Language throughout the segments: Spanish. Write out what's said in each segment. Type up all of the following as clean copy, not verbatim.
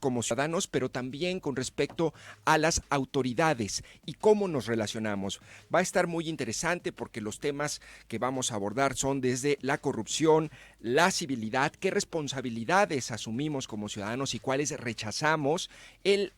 como ciudadanos, pero también con respecto a las autoridades y cómo nos relacionamos. Va a estar muy interesante porque los temas que vamos a abordar son desde la corrupción, la civilidad, qué responsabilidades asumimos como ciudadanos y cuáles rechazamos,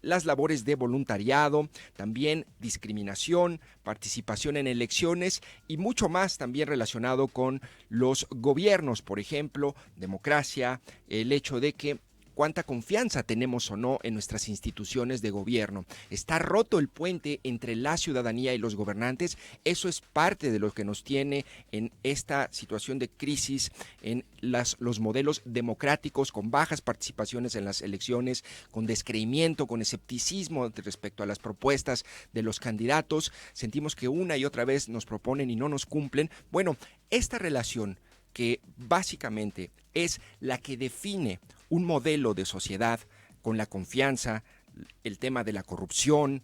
las labores de voluntariado, también discriminación, participación en elecciones y mucho más también relacionado con los gobiernos, por ejemplo, democracia, el hecho de que cuánta confianza tenemos o no en nuestras instituciones de gobierno. ¿Está roto el puente entre la ciudadanía y los gobernantes? Eso es parte de lo que nos tiene en esta situación de crisis, en los modelos democráticos con bajas participaciones en las elecciones, con descreimiento, con escepticismo respecto a las propuestas de los candidatos. Sentimos que una y otra vez nos proponen y no nos cumplen. Bueno, esta relación que básicamente es la que define un modelo de sociedad con la confianza, el tema de la corrupción,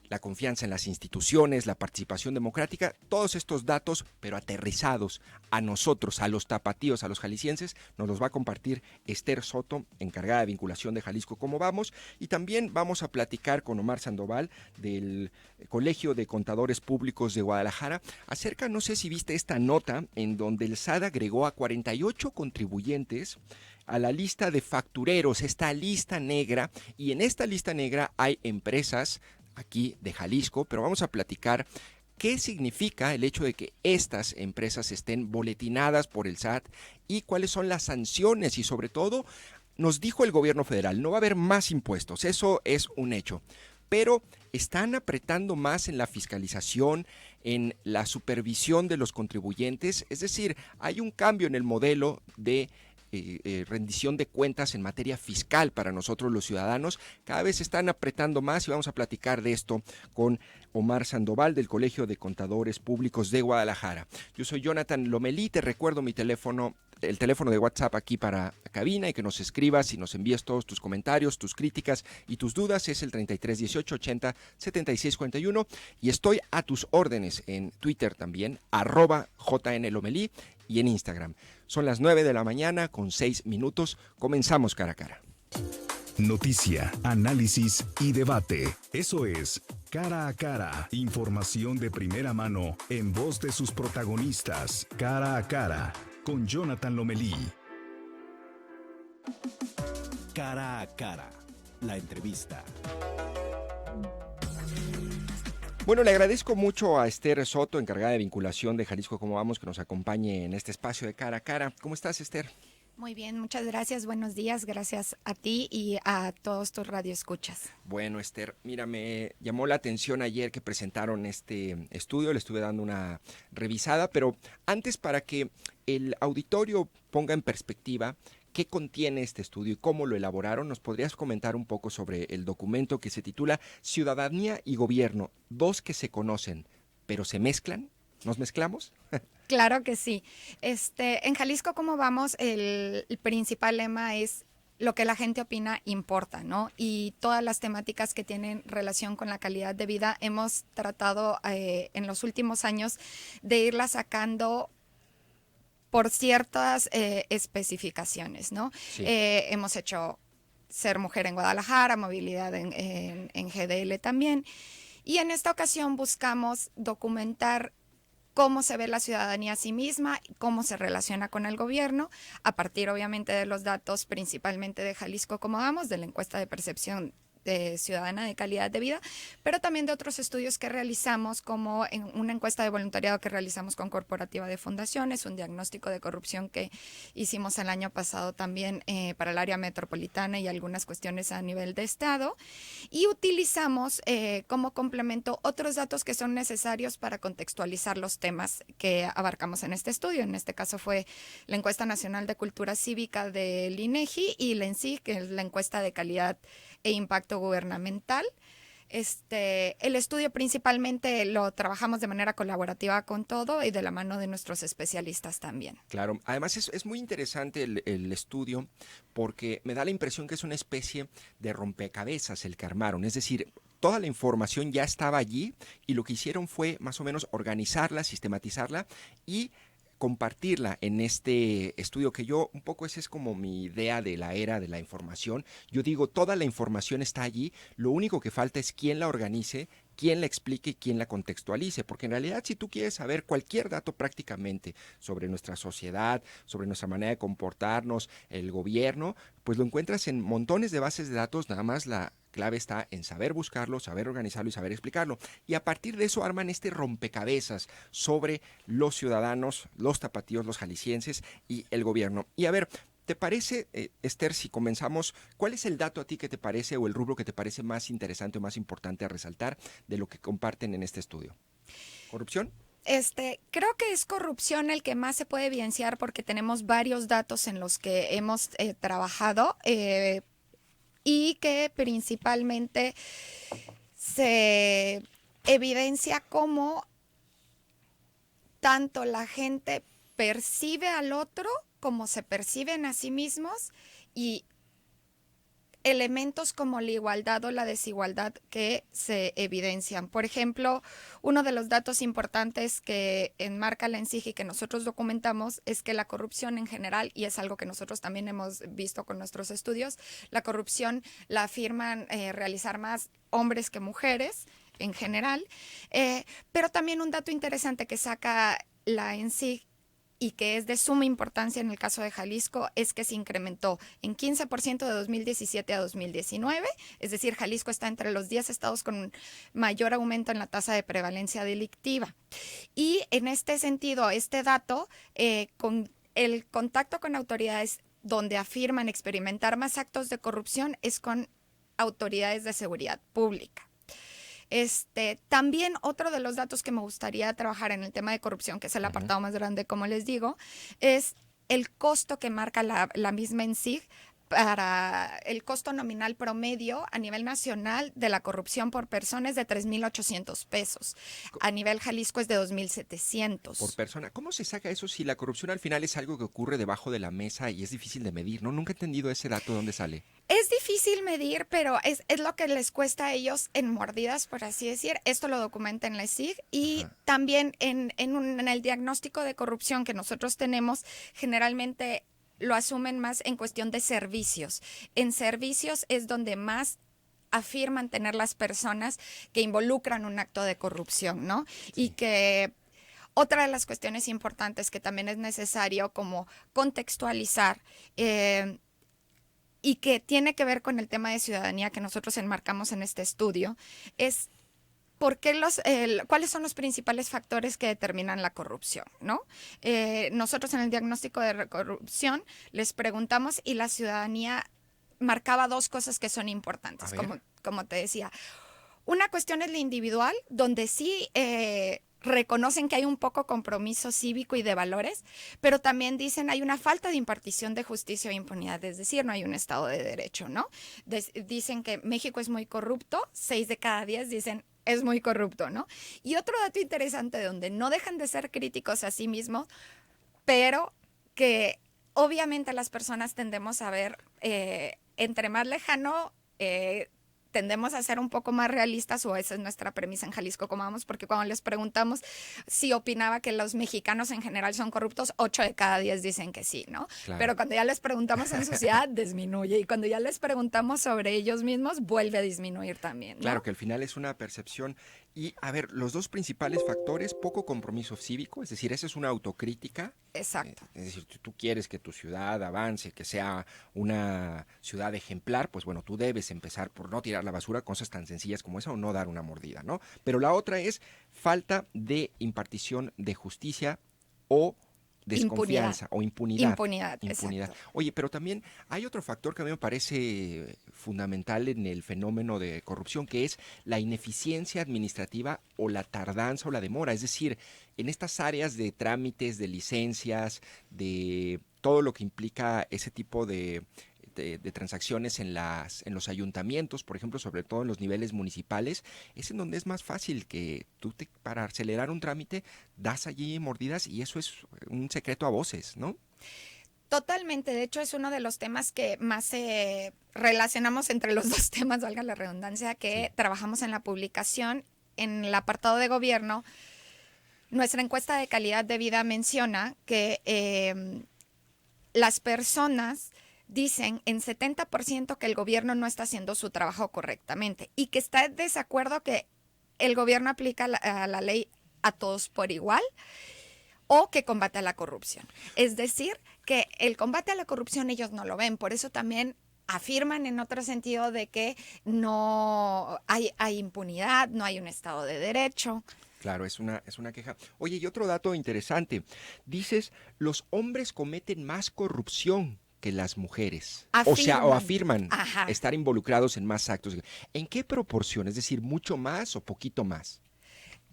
la confianza en las instituciones, la participación democrática, todos estos datos, pero aterrizados a nosotros, a los tapatíos, a los jaliscienses, nos los va a compartir Esther Soto, encargada de vinculación de Jalisco Cómo Vamos, y también vamos a platicar con Omar Sandoval del Colegio de Contadores Públicos de Guadalajara acerca, no sé si viste esta nota, en donde el SAT agregó a 48 contribuyentes a la lista de factureros, esta lista negra, y en esta lista negra hay empresas aquí de Jalisco, pero vamos a platicar qué significa el hecho de que estas empresas estén boletinadas por el SAT y cuáles son las sanciones y sobre todo nos dijo el gobierno federal, no va a haber más impuestos, eso es un hecho, pero están apretando más en la fiscalización, en la supervisión de los contribuyentes, es decir, hay un cambio en el modelo de rendición de cuentas en materia fiscal para nosotros los ciudadanos. Cada vez se están apretando más y vamos a platicar de esto con Omar Sandoval del Colegio de Contadores Públicos de Guadalajara. Yo soy Jonathan Lomelí, te recuerdo mi teléfono, el teléfono de WhatsApp aquí para la cabina y que nos escribas y nos envíes todos tus comentarios, tus críticas y tus dudas. Es el 33 18 80 76 41 y estoy a tus órdenes en Twitter también, @JNLomelí y en Instagram. Son las 9 de la mañana con 6 minutos. Comenzamos cara a cara. Noticia, análisis y debate. Eso es Cara a Cara. Información de primera mano en voz de sus protagonistas. Cara a Cara con Jonathan Lomelí. Cara a Cara. La entrevista. Bueno, le agradezco mucho a Esther Soto, encargada de vinculación de Jalisco Cómo Vamos, que nos acompañe en este espacio de cara a cara. ¿Cómo estás, Esther? Muy bien, muchas gracias, buenos días, gracias a ti y a todos tus radioescuchas. Bueno, Esther, mira, me llamó la atención ayer que presentaron este estudio, le estuve dando una revisada, pero antes para que el auditorio ponga en perspectiva qué contiene este estudio y cómo lo elaboraron, ¿nos podrías comentar un poco sobre el documento que se titula Ciudadanía y Gobierno, dos que se conocen, pero se mezclan? ¿Nos mezclamos? Claro que sí. En Jalisco Cómo Vamos, el principal lema es lo que la gente opina importa, ¿no? Y todas las temáticas que tienen relación con la calidad de vida hemos tratado en los últimos años de irlas sacando por ciertas especificaciones, ¿no? Sí. Hemos hecho Ser Mujer en Guadalajara, movilidad en GDL también. Y en esta ocasión buscamos documentar cómo se ve la ciudadanía a sí misma, cómo se relaciona con el gobierno, a partir obviamente de los datos principalmente de Jalisco Cómo Vamos, de la encuesta de percepción ciudadana de calidad de vida, pero también de otros estudios que realizamos, como en una encuesta de voluntariado que realizamos con Corporativa de Fundaciones, un diagnóstico de corrupción que hicimos el año pasado también para el área metropolitana y algunas cuestiones a nivel de estado, y utilizamos como complemento otros datos que son necesarios para contextualizar los temas que abarcamos en este estudio. En este caso fue la encuesta nacional de cultura cívica del INEGI y la ENSI, que es la encuesta de calidad e impacto gubernamental. El estudio principalmente lo trabajamos de manera colaborativa con todo y de la mano de nuestros especialistas también. Claro, además es muy interesante el estudio porque me da la impresión que es una especie de rompecabezas el que armaron, es decir, toda la información ya estaba allí y lo que hicieron fue más o menos organizarla, sistematizarla y compartirla en este estudio que yo, un poco esa es como mi idea de la era de la información. Yo digo, toda la información está allí, lo único que falta es quién la organice, quién la explique y quién la contextualice, porque en realidad si tú quieres saber cualquier dato prácticamente sobre nuestra sociedad, sobre nuestra manera de comportarnos, el gobierno, pues lo encuentras en montones de bases de datos, nada más la clave está en saber buscarlo, saber organizarlo y saber explicarlo. Y a partir de eso arman este rompecabezas sobre los ciudadanos, los tapatíos, los jaliscienses y el gobierno. Y a ver, ¿te parece, Esther, si comenzamos, cuál es el dato a ti que te parece o el rubro que te parece más interesante o más importante a resaltar de lo que comparten en este estudio? ¿Corrupción? Creo que es corrupción el que más se puede evidenciar porque tenemos varios datos en los que hemos trabajado y que principalmente se evidencia cómo tanto la gente percibe al otro como se perciben a sí mismos y elementos como la igualdad o la desigualdad que se evidencian. Por ejemplo, uno de los datos importantes que enmarca la ENCIG y que nosotros documentamos es que la corrupción en general, y es algo que nosotros también hemos visto con nuestros estudios, la corrupción la afirman realizar más hombres que mujeres en general, pero también un dato interesante que saca la ENCIG y que es de suma importancia en el caso de Jalisco, es que se incrementó en 15% de 2017 a 2019, es decir, Jalisco está entre los 10 estados con mayor aumento en la tasa de prevalencia delictiva. Y en este sentido, este dato, con el contacto con autoridades donde afirman experimentar más actos de corrupción es con autoridades de seguridad pública. También otro de los datos que me gustaría trabajar en el tema de corrupción, que es el apartado más grande, como les digo, es el costo que marca la misma ENCIG para el costo nominal promedio a nivel nacional de la corrupción por persona es de 3,800 pesos. A nivel Jalisco es de 2,700. Por persona. ¿Cómo se saca eso si la corrupción al final es algo que ocurre debajo de la mesa y es difícil de medir? ¿No? Nunca he entendido ese dato, ¿dónde sale? Es difícil medir, pero es lo que les cuesta a ellos en mordidas, por así decir. Esto lo documenta en la ESIG y también en el diagnóstico de corrupción que nosotros tenemos, generalmente lo asumen más en cuestión de servicios. En servicios es donde más afirman tener las personas que involucran un acto de corrupción, ¿no? Sí. Y que otra de las cuestiones importantes que también es necesario como contextualizar y que tiene que ver con el tema de ciudadanía que nosotros enmarcamos en este estudio es ¿cuáles son los principales factores que determinan la corrupción, ¿no? Nosotros en el diagnóstico de corrupción les preguntamos y la ciudadanía marcaba dos cosas que son importantes, como te decía. Una cuestión es la individual, donde sí reconocen que hay un poco compromiso cívico y de valores, pero también dicen hay una falta de impartición de justicia o impunidad, es decir, no hay un Estado de Derecho, ¿no? Dicen que México es muy corrupto, 6 de cada 10 dicen es muy corrupto, ¿no? Y otro dato interesante donde no dejan de ser críticos a sí mismos, pero que obviamente las personas tendemos a ver entre más lejano, tendemos a ser un poco más realistas, o esa es nuestra premisa en Jalisco Como Vamos, porque cuando les preguntamos si opinaba que los mexicanos en general son corruptos, 8 de cada 10 dicen que sí, ¿no? Claro. Pero cuando ya les preguntamos en sociedad, disminuye, y cuando ya les preguntamos sobre ellos mismos, vuelve a disminuir también, ¿no? Claro, que al final es una percepción. Y, a ver, los dos principales factores, poco compromiso cívico, es decir, esa es una autocrítica. Exacto. Es decir, si tú quieres que tu ciudad avance, que sea una ciudad ejemplar, pues bueno, tú debes empezar por no tirar la basura, cosas tan sencillas como esa, o no dar una mordida, ¿no? Pero la otra es falta de impartición de justicia o desconfianza o impunidad. Impunidad. Oye, pero también hay otro factor que a mí me parece fundamental en el fenómeno de corrupción, que es la ineficiencia administrativa o la tardanza o la demora. Es decir, en estas áreas de trámites, de licencias, de todo lo que implica ese tipo de transacciones en los ayuntamientos, por ejemplo, sobre todo en los niveles municipales, es en donde es más fácil que tú para acelerar un trámite das allí mordidas, y eso es un secreto a voces, ¿no? Totalmente, de hecho es uno de los temas que más relacionamos entre los dos temas, valga la redundancia, que trabajamos en la publicación. En el apartado de gobierno nuestra encuesta de calidad de vida menciona que las personas dicen en 70% que el gobierno no está haciendo su trabajo correctamente y que está en desacuerdo que el gobierno aplica la ley a todos por igual o que combate a la corrupción. Es decir, que el combate a la corrupción ellos no lo ven, por eso también afirman en otro sentido de que no hay impunidad, no hay un Estado de Derecho. Claro, es una queja. Oye, y otro dato interesante. Dices, los hombres cometen más corrupción que las mujeres. O afirman Ajá. estar involucrados en más actos. ¿En qué proporción? Es decir, ¿mucho más o poquito más?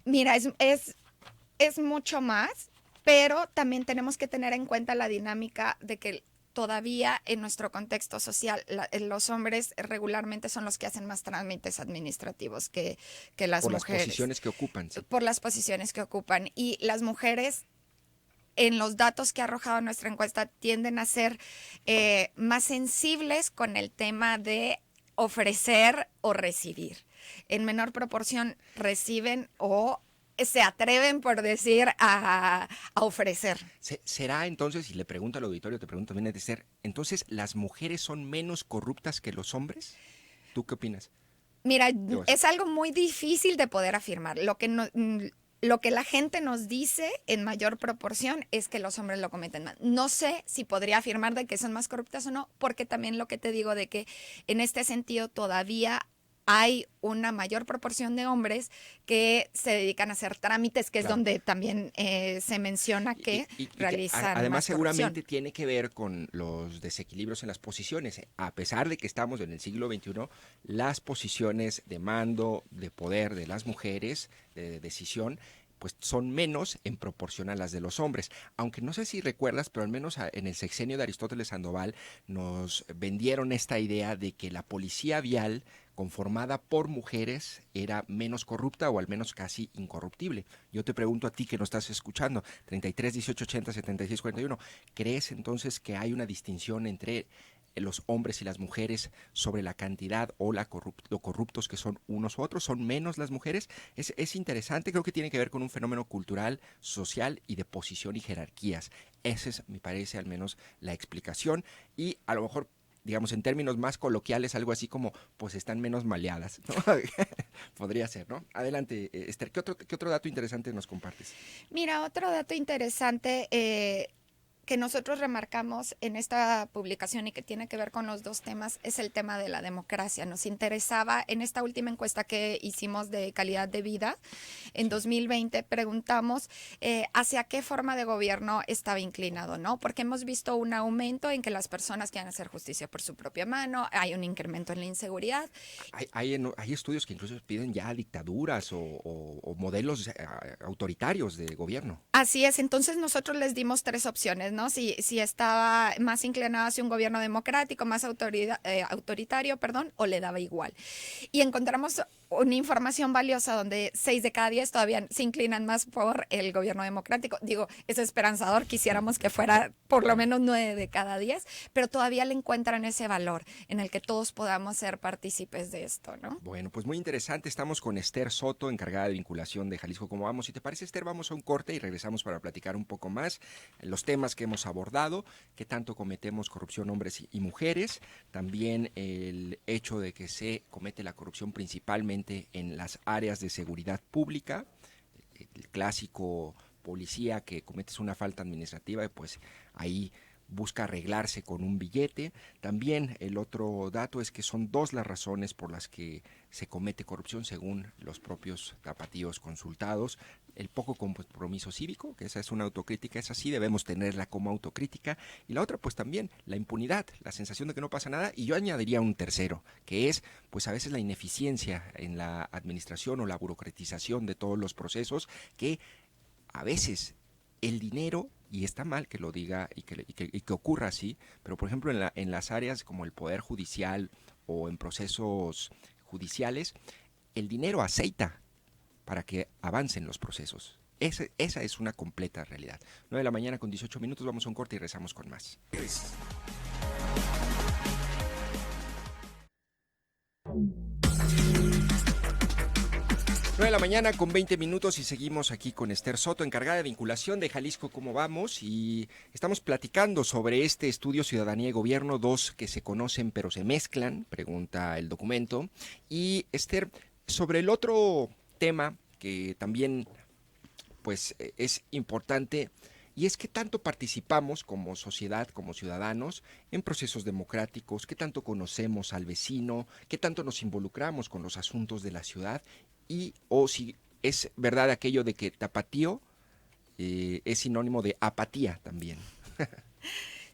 Mira, es mucho más, pero también tenemos que tener en cuenta la dinámica de que todavía en nuestro contexto social los hombres regularmente son los que hacen más trámites administrativos que las mujeres. Por las posiciones que ocupan. Sí. Por las posiciones que ocupan. Y las mujeres, en los datos que ha arrojado nuestra encuesta, tienden a ser más sensibles con el tema de ofrecer o recibir. En menor proporción reciben o se atreven, por decir, a ofrecer. ¿Será entonces, y le pregunto al auditorio, te pregunto también, entonces las mujeres son menos corruptas que los hombres? ¿Tú qué opinas? Mira, es algo muy difícil de poder afirmar. Lo que la gente nos dice en mayor proporción es que los hombres lo cometen más. No sé si podría afirmar de que son más corruptas o no, porque también lo que te digo de que en este sentido todavía hay una mayor proporción de hombres que se dedican a hacer trámites, que es donde también se menciona que realizan. Además, seguramente tiene que ver con los desequilibrios en las posiciones. A pesar de que estamos en el siglo XXI, las posiciones de mando, de poder de las mujeres, de decisión, pues son menos en proporción a las de los hombres. Aunque no sé si recuerdas, pero al menos en el sexenio de Aristóteles Sandoval nos vendieron esta idea de que la policía vial conformada por mujeres era menos corrupta o al menos casi incorruptible. Yo te pregunto a ti que no estás escuchando, 33 18 80 76 41, ¿crees entonces que hay una distinción entre los hombres y las mujeres sobre la cantidad o lo corruptos que son unos u otros? ¿Son menos las mujeres? Es interesante, creo que tiene que ver con un fenómeno cultural, social y de posición y jerarquías. Esa es, me parece, al menos la explicación, y a lo mejor, digamos, en términos más coloquiales, algo así como, pues están menos maleadas, ¿no? Podría ser, ¿no? Adelante, Esther, ¿qué otro dato interesante nos compartes? Mira, otro dato interesante que nosotros remarcamos en esta publicación y que tiene que ver con los dos temas es el tema de la democracia. Nos interesaba en esta última encuesta que hicimos de calidad de vida, en 2020 preguntamos hacia qué forma de gobierno estaba inclinado, ¿no? Porque hemos visto un aumento en que las personas quieren hacer justicia por su propia mano, hay un incremento en la inseguridad. Hay estudios que incluso piden ya dictaduras o modelos autoritarios de gobierno. Así es, entonces nosotros les dimos tres opciones, ¿no? Si estaba más inclinado hacia un gobierno democrático, más autoritario, o le daba igual. Y encontramos una información valiosa donde 6 de cada 10 todavía se inclinan más por el gobierno democrático. Digo, es esperanzador, quisiéramos que fuera por lo menos 9 de cada 10, pero todavía le encuentran ese valor en el que todos podamos ser partícipes de esto, ¿no? Bueno, pues muy interesante. Estamos con Esther Soto, encargada de vinculación de Jalisco Cómo Vamos. Si te parece, Esther, vamos a un corte y regresamos para platicar un poco más los temas que hemos abordado, qué tanto cometemos corrupción hombres y mujeres, también el hecho de que se comete la corrupción principalmente en las áreas de seguridad pública, el clásico policía que cometes una falta administrativa y pues ahí busca arreglarse con un billete. También el otro dato es que son 2 las razones por las que se comete corrupción según los propios tapatíos consultados. El poco compromiso cívico, que esa es una autocrítica, esa sí debemos tenerla como autocrítica, y la otra pues también la impunidad, la sensación de que no pasa nada, y yo añadiría un tercero, que es pues a veces la ineficiencia en la administración o la burocratización de todos los procesos, que a veces el dinero, y está mal que lo diga y que ocurra así, pero por ejemplo en las áreas como el Poder Judicial o en procesos judiciales, el dinero aceita para que avancen los procesos. Esa es una completa realidad. 9 de la mañana con 18 minutos, vamos a un corte y regresamos con más. 9 de la mañana con 20 minutos y seguimos aquí con Esther Soto, encargada de vinculación de Jalisco ¿Cómo vamos? Y estamos platicando sobre este estudio Ciudadanía y Gobierno, dos que se conocen pero se mezclan, pregunta el documento. Y Esther, sobre el otro tema que también pues es importante, y es que tanto participamos como sociedad, como ciudadanos, en procesos democráticos, qué tanto conocemos al vecino, qué tanto nos involucramos con los asuntos de la ciudad, y o si es verdad aquello de que tapatío es sinónimo de apatía también.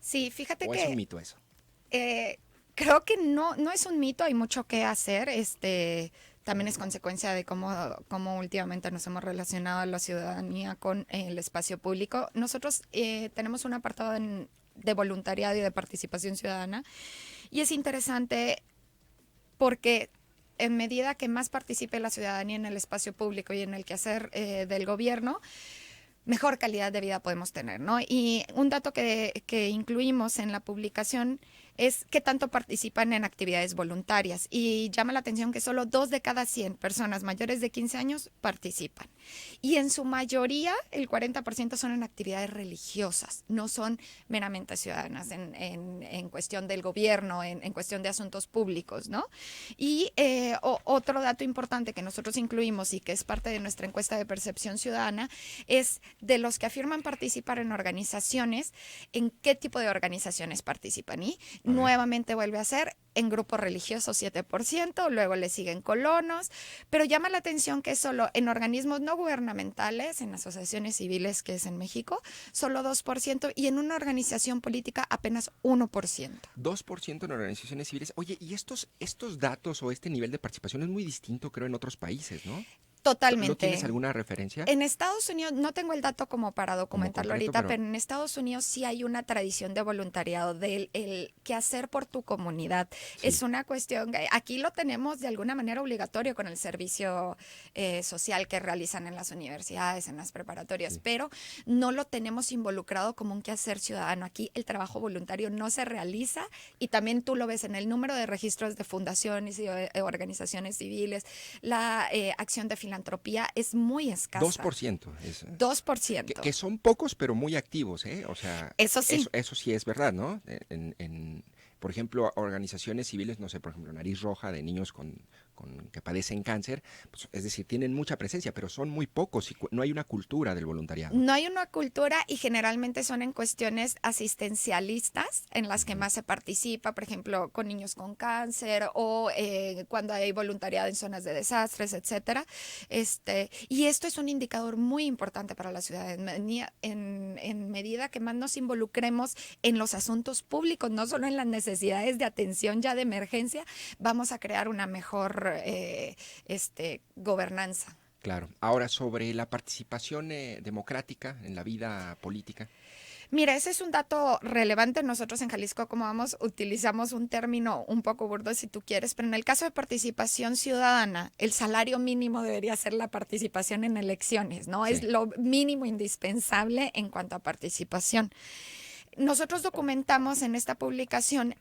Sí, fíjate ¿O que es un mito eso? creo que no es un mito, hay mucho que hacer. También es consecuencia de cómo últimamente nos hemos relacionado a la ciudadanía con el espacio público. Nosotros tenemos un apartado de voluntariado y de participación ciudadana, y es interesante porque en medida que más participe la ciudadanía en el espacio público y en el quehacer del gobierno, mejor calidad de vida podemos tener, ¿no? Y un dato que incluimos en la publicación es qué tanto participan en actividades voluntarias. Y llama la atención que solo 2 de cada 100 personas mayores de 15 años participan. Y en su mayoría, el 40% son en actividades religiosas, no son meramente ciudadanas en cuestión del gobierno, en cuestión de asuntos públicos, ¿no? Y otro dato importante que nosotros incluimos y que es parte de nuestra encuesta de percepción ciudadana es de los que afirman participar en organizaciones, en qué tipo de organizaciones participan. Y nuevamente vuelve a ser en grupos religiosos 7%, luego le siguen colonos, pero llama la atención que solo en organismos no gubernamentales, en asociaciones civiles, que es en México, solo 2%, y en una organización política apenas 1%. 2% en organizaciones civiles. Oye, y estos datos o este nivel de participación es muy distinto, creo, en otros países, ¿no? Totalmente. ¿No tienes alguna referencia? En Estados Unidos, no tengo el dato como para documentarlo concreto, ahorita, pero en Estados Unidos sí hay una tradición de voluntariado, del el qué hacer por tu comunidad. Sí. Es una cuestión, aquí lo tenemos de alguna manera obligatorio con el servicio social que realizan en las universidades, en las preparatorias, Sí. pero no lo tenemos involucrado como un quehacer ciudadano. Aquí el trabajo voluntario no se realiza, y también tú lo ves en el número de registros de fundaciones y organizaciones civiles. La acción de filantropía es muy escasa. 2%. 2%. Que son pocos, pero muy activos, ¿eh? O sea, Eso sí. Eso sí es verdad, ¿no? Por ejemplo, organizaciones civiles, no sé, por ejemplo, Nariz Roja de niños que padecen cáncer, pues, es decir, tienen mucha presencia, pero son muy pocos y no hay una cultura del voluntariado. No hay una cultura, y generalmente son en cuestiones asistencialistas en las que más se participa, por ejemplo, con niños con cáncer o cuando hay voluntariado en zonas de desastres, etcétera. Y esto es un indicador muy importante para la ciudadanía en medida que más nos involucremos en los asuntos públicos, no solo en las necesidades de atención ya de emergencia, vamos a crear una mejor gobernanza. Claro. Ahora, sobre la participación democrática en la vida política. Mira, ese es un dato relevante. Nosotros en Jalisco ¿Cómo vamos? Utilizamos un término un poco burdo si tú quieres, pero en el caso de participación ciudadana, el salario mínimo debería ser la participación en elecciones, ¿no? Sí. Es lo mínimo indispensable en cuanto a participación. Nosotros documentamos en esta publicación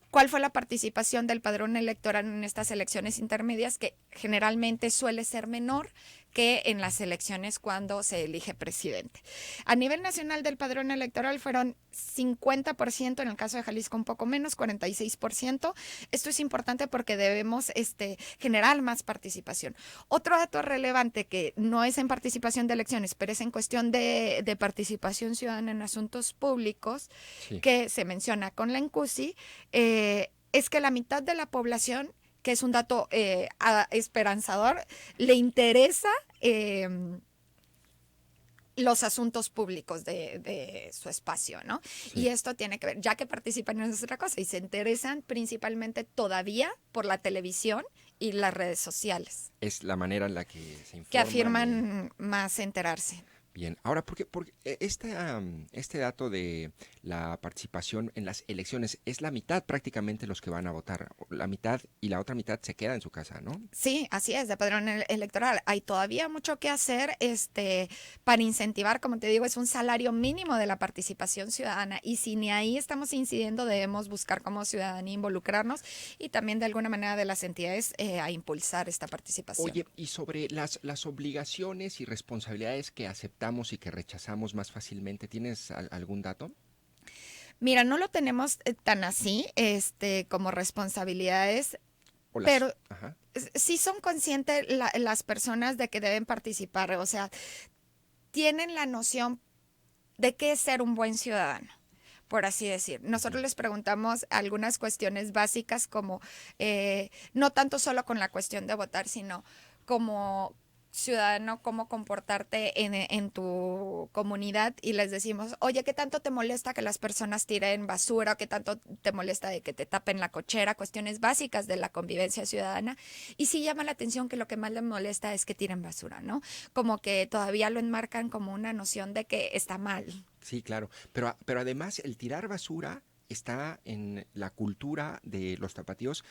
cuál fue la participación del padrón electoral en estas elecciones intermedias, que generalmente suele ser menor que en las elecciones cuando se elige presidente. A nivel nacional del padrón electoral fueron 50%, en el caso de Jalisco un poco menos, 46%. Esto es importante porque debemos generar más participación. Otro dato relevante que no es en participación de elecciones, pero es en cuestión de participación ciudadana en asuntos públicos, sí, que se menciona con la ENCUSI, es que la mitad de la población, que es un dato esperanzador, le interesa los asuntos públicos de su espacio, ¿no? Sí. Y esto tiene que ver, ya que participan en otra cosa, y se interesan principalmente todavía por la televisión y las redes sociales. Es la manera en la que se informan. Que afirman más enterarse. Bien, ahora, porque este dato de la participación en las elecciones es la mitad prácticamente los que van a votar, la mitad y la otra mitad se queda en su casa, ¿no? Sí, así es, de padrón electoral. Hay todavía mucho que hacer para incentivar, como te digo, es un salario mínimo de la participación ciudadana y si ni ahí estamos incidiendo, debemos buscar como ciudadanía involucrarnos y también de alguna manera de las entidades a impulsar esta participación. Oye, y sobre las obligaciones y responsabilidades que aceptamos y que rechazamos más fácilmente, ¿tienes algún dato? Mira, no lo tenemos tan así, como responsabilidades, O las, pero ajá. sí son conscientes las personas de que deben participar, o sea, tienen la noción de qué es ser un buen ciudadano, por así decir. Nosotros les preguntamos algunas cuestiones básicas como, no tanto solo con la cuestión de votar, sino como ciudadano, cómo comportarte en tu comunidad y les decimos, oye, ¿qué tanto te molesta que las personas tiren basura? ¿O qué tanto te molesta de que te tapen la cochera? Cuestiones básicas de la convivencia ciudadana. Y sí llama la atención que lo que más les molesta es que tiren basura, ¿no? Como que todavía lo enmarcan como una noción de que está mal. Sí, claro. Pero además el tirar basura está en la cultura de los tapatíos.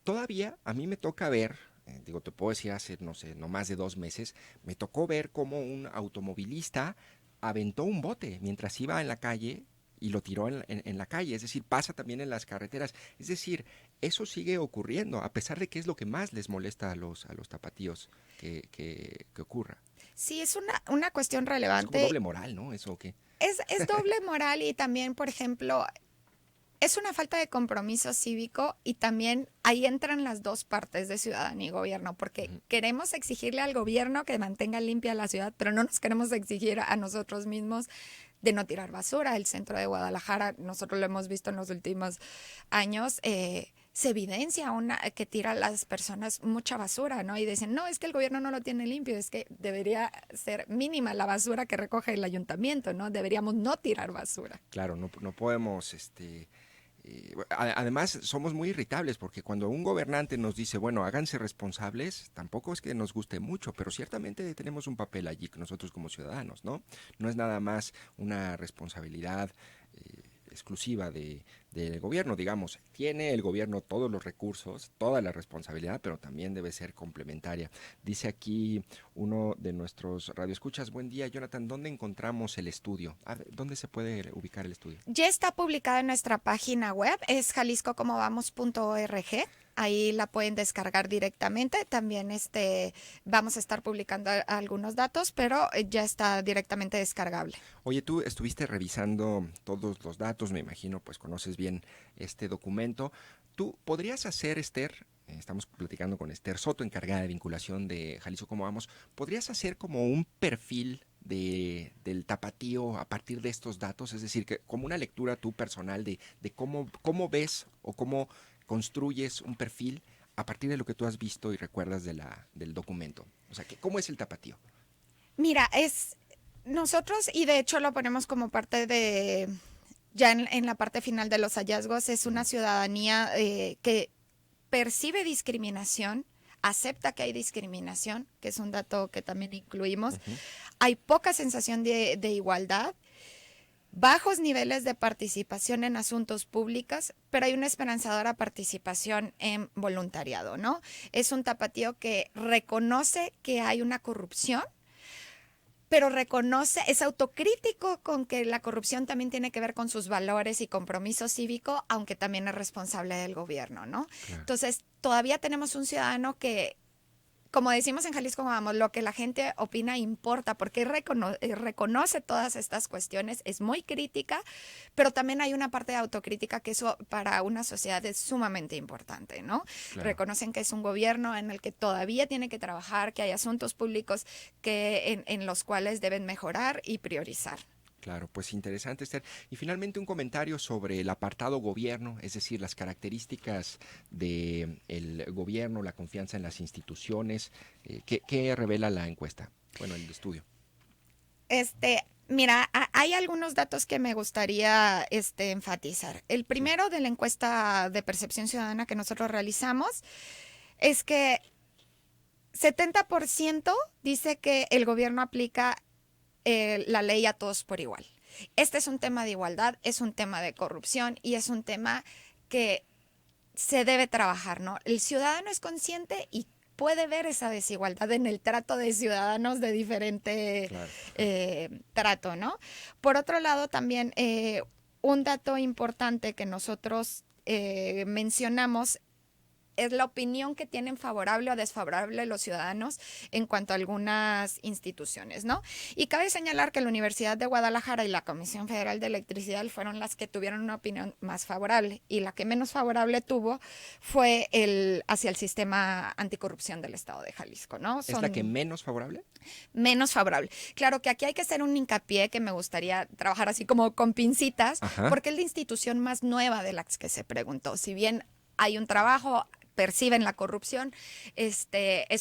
Todavía a mí me toca ver, digo, te puedo decir hace, no sé, no más de 2 meses, me tocó ver cómo un automovilista aventó un bote mientras iba en la calle y lo tiró en la calle. Es decir, pasa también en las carreteras. Es decir, eso sigue ocurriendo, a pesar de que es lo que más les molesta a los tapatíos que ocurra. Sí, es una cuestión Es como relevante. doble moral, ¿no? ¿Eso o qué? Es doble moral y también, por ejemplo, es una falta de compromiso cívico y también ahí entran las dos partes de ciudadanía y gobierno, porque Ujú. queremos exigirle al gobierno que mantenga limpia la ciudad, pero no nos queremos exigir a nosotros mismos de no tirar basura. El centro de Guadalajara, nosotros lo hemos visto en los últimos años, se evidencia que tira a las personas mucha basura, ¿no? Y dicen, no, es que el gobierno no lo tiene limpio, es que debería ser mínima la basura que recoge el ayuntamiento, ¿no? Deberíamos no tirar basura. Claro, no podemos, además somos muy irritables porque cuando un gobernante nos dice, bueno, háganse responsables, tampoco es que nos guste mucho, pero ciertamente tenemos un papel allí nosotros como ciudadanos, ¿no? No es nada más una responsabilidad exclusiva del gobierno, digamos. Tiene el gobierno todos los recursos, toda la responsabilidad, pero también debe ser complementaria. Dice aquí uno de nuestros radioescuchas, buen día, Jonathan, ¿dónde encontramos el estudio? ¿Dónde se puede ubicar el estudio? Ya está publicada en nuestra página web, es jaliscocomodamos.org. Ahí la pueden descargar directamente. También vamos a estar publicando algunos datos, pero ya está directamente descargable. Oye, tú estuviste revisando todos los datos, me imagino, pues conoces bien este documento. ¿Tú podrías hacer, Esther, estamos platicando con Esther Soto, encargada de vinculación de Jalisco Cómo Vamos, podrías hacer como un perfil del tapatío a partir de estos datos? Es decir, que como una lectura tú personal de cómo ves o cómo construyes un perfil a partir de lo que tú has visto y recuerdas del documento. O sea, ¿cómo es el tapatío? Mira, nosotros, y de hecho lo ponemos como parte ya en la parte final de los hallazgos, es una ciudadanía que percibe discriminación, acepta que hay discriminación, que es un dato que también incluimos. Uh-huh. Hay poca sensación de igualdad, bajos niveles de participación en asuntos públicos, pero hay una esperanzadora participación en voluntariado, ¿no? Es un tapatío que reconoce que hay una corrupción, pero es autocrítico con que la corrupción también tiene que ver con sus valores y compromiso cívico, aunque también es responsable del gobierno, ¿no? Claro. Entonces, todavía tenemos un ciudadano que, como decimos en Jalisco, vamos, lo que la gente opina importa, porque reconoce todas estas cuestiones, es muy crítica, pero también hay una parte de autocrítica que eso para una sociedad es sumamente importante, ¿no? Claro. Reconocen que es un gobierno en el que todavía tiene que trabajar, que hay asuntos públicos en los cuales deben mejorar y priorizar. Claro, pues interesante, Esther. Y finalmente un comentario sobre el apartado gobierno, es decir, las características del gobierno, la confianza en las instituciones. ¿Qué revela la encuesta? Bueno, el estudio. Mira, hay algunos datos que me gustaría enfatizar. El primero de la encuesta de percepción ciudadana que nosotros realizamos es que 70% dice que el gobierno aplica la ley a todos por igual. Este es un tema de igualdad, es un tema de corrupción y es un tema que se debe trabajar, ¿no? El ciudadano es consciente y puede ver esa desigualdad en el trato de ciudadanos de diferente trato, ¿no? Por otro lado, también un dato importante que nosotros mencionamos es la opinión que tienen favorable o desfavorable los ciudadanos en cuanto a algunas instituciones, ¿no? Y cabe señalar que la Universidad de Guadalajara y la Comisión Federal de Electricidad fueron las que tuvieron una opinión más favorable, y la que menos favorable tuvo fue hacia el sistema anticorrupción del Estado de Jalisco, ¿no? ¿Es la que menos favorable? Menos favorable. Claro que aquí hay que hacer un hincapié que me gustaría trabajar así como con pincitas, porque es la institución más nueva de las que se preguntó. Si bien hay un trabajo, perciben la corrupción, es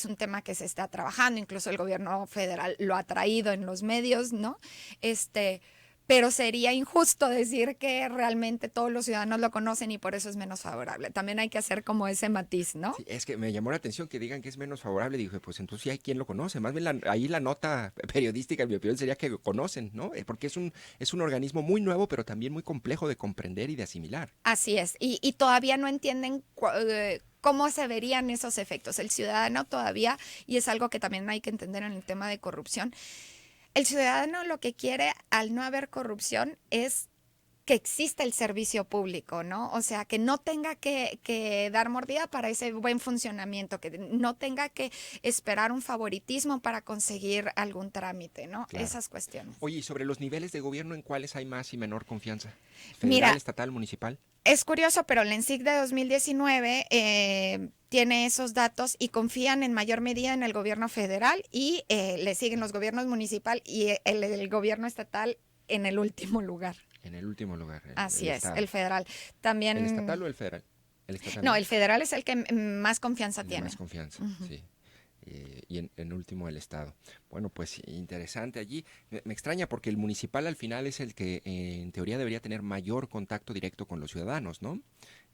un tema que se está trabajando, incluso el gobierno federal lo ha traído en los medios, ¿no? Pero sería injusto decir que realmente todos los ciudadanos lo conocen y por eso es menos favorable. También hay que hacer como ese matiz, ¿no? Sí, es que me llamó la atención que digan que es menos favorable. Dije, pues entonces sí hay quien lo conoce. Más bien ahí la nota periodística, en mi opinión, sería que lo conocen, ¿no? Porque es un organismo muy nuevo, pero también muy complejo de comprender y de asimilar. Así es. Y todavía no entienden cómo se verían esos efectos. El ciudadano todavía, y es algo que también hay que entender en el tema de corrupción, el ciudadano lo que quiere al no haber corrupción es que exista el servicio público, ¿no? O sea, que no tenga que dar mordida para ese buen funcionamiento, que no tenga que esperar un favoritismo para conseguir algún trámite, ¿no? Claro. Esas cuestiones. Oye, ¿y sobre los niveles de gobierno en cuáles hay más y menor confianza? ¿Federal, Mira, estatal, municipal? Es curioso, pero la ENSIC de 2019 tiene esos datos y confían en mayor medida en el gobierno federal y le siguen los gobiernos municipal y el gobierno estatal en el último lugar. En el último lugar. Así es, el federal. También, ¿El estatal o el federal? El estatal. No, el federal es el que más confianza tiene. Más confianza, sí. Y en último el Estado. Bueno, pues interesante allí. Me extraña porque el municipal al final es el que en teoría debería tener mayor contacto directo con los ciudadanos, ¿no?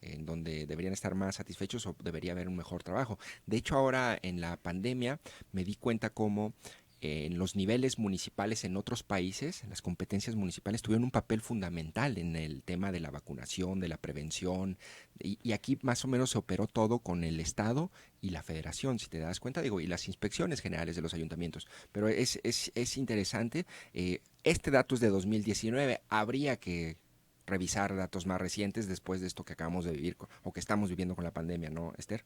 En donde deberían estar más satisfechos o debería haber un mejor trabajo. De hecho, ahora en la pandemia me di cuenta cómo en los niveles municipales en otros países, las competencias municipales tuvieron un papel fundamental en el tema de la vacunación, de la prevención, y aquí más o menos se operó todo con el Estado y la Federación, si te das cuenta, digo, y las inspecciones generales de los ayuntamientos. Pero es interesante, este dato es de 2019, habría que revisar datos más recientes después de esto que acabamos de vivir o que estamos viviendo con la pandemia, ¿no, Esther?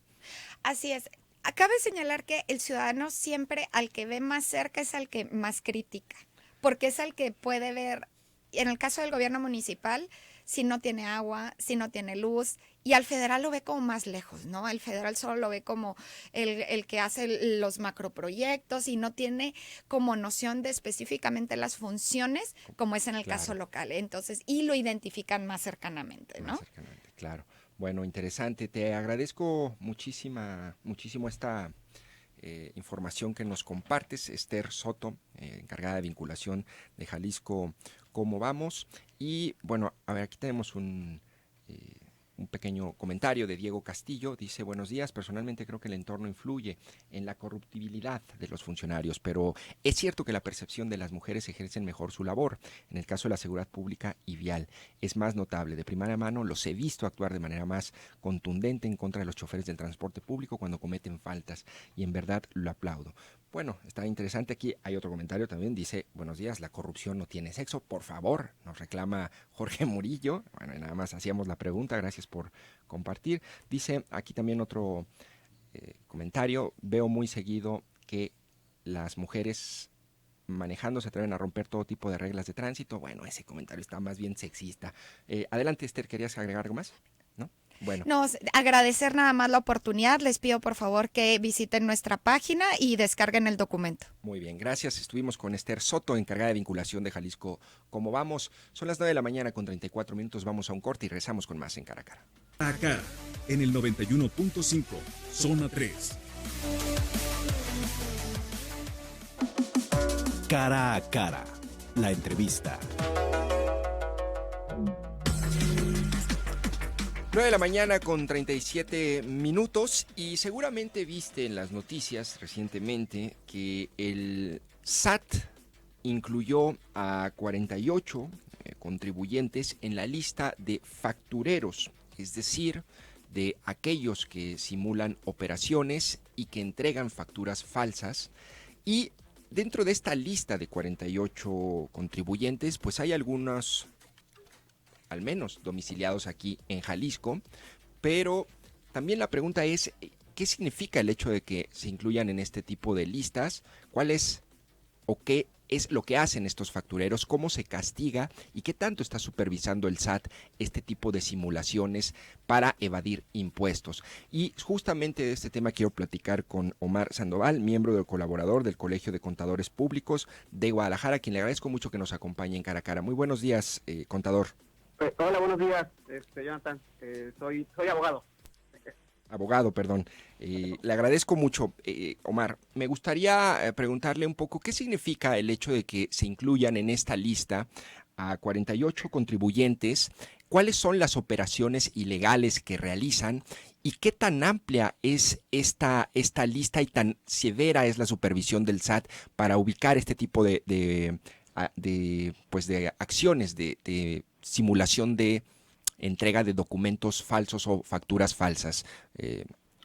Así es. Cabe señalar que el ciudadano siempre al que ve más cerca es al que más critica, porque es al que puede ver, en el caso del gobierno municipal, si no tiene agua, si no tiene luz, y al federal lo ve como más lejos, ¿no? El federal solo lo ve como el que hace los macroproyectos y no tiene como noción de específicamente las funciones, como es en el caso local. Entonces, y lo identifican más cercanamente, ¿no? Más cercanamente, claro. Bueno, interesante. Te agradezco muchísimo esta información que nos compartes, Esther Soto, encargada de vinculación de Jalisco Cómo Vamos. Y bueno, a ver, aquí tenemos un pequeño comentario de Diego Castillo. Dice, buenos días, personalmente creo que el entorno influye en la corruptibilidad de los funcionarios, pero es cierto que la percepción de las mujeres ejercen mejor su labor. En el caso de la seguridad pública y vial es más notable. De primera mano los he visto actuar de manera más contundente en contra de los choferes del transporte público cuando cometen faltas y en verdad lo aplaudo. Bueno, está interesante. Aquí hay otro comentario también. Dice, buenos días, la corrupción no tiene sexo, por favor, nos reclama Jorge Murillo. Bueno, y nada más hacíamos la pregunta, gracias por compartir. Dice aquí también otro comentario, veo muy seguido que las mujeres manejando se atreven a romper todo tipo de reglas de tránsito. Bueno, ese comentario está más bien sexista. Adelante, Esther, ¿querías agregar algo más? ¿No? Bueno. No, agradecer nada más la oportunidad. Les pido por favor que visiten nuestra página y descarguen el documento. Muy bien, gracias. Estuvimos con Esther Soto, encargada de vinculación de Jalisco Cómo Vamos. Son las 9 de la mañana con 34 minutos. Vamos a un corte y regresamos con más en Cara a Cara. Acá, en el 91.5, zona 3. Cara a Cara, la entrevista. 9 de la mañana con 37 minutos y seguramente viste en las noticias recientemente que el SAT incluyó a 48 contribuyentes en la lista de factureros, es decir, de aquellos que simulan operaciones y que entregan facturas falsas. Y dentro de esta lista de 48 contribuyentes, pues hay algunos, al menos domiciliados aquí en Jalisco, pero también la pregunta es, ¿qué significa el hecho de que se incluyan en este tipo de listas? ¿Cuál es o qué es lo que hacen estos factureros? ¿Cómo se castiga? ¿Y qué tanto está supervisando el SAT este tipo de simulaciones para evadir impuestos? Y justamente de este tema quiero platicar con Omar Sandoval, miembro del colaborador del Colegio de Contadores Públicos de Guadalajara, a quien le agradezco mucho que nos acompañe en Cara a Cara. Muy buenos días, contador. Hola, buenos días, Jonathan. Soy abogado. Abogado, perdón. Le agradezco mucho, Omar. Me gustaría preguntarle un poco qué significa el hecho de que se incluyan en esta lista a 48 contribuyentes, cuáles son las operaciones ilegales que realizan y qué tan amplia es esta lista y tan severa es la supervisión del SAT para ubicar este tipo de acciones de simulación de entrega de documentos falsos o facturas falsas.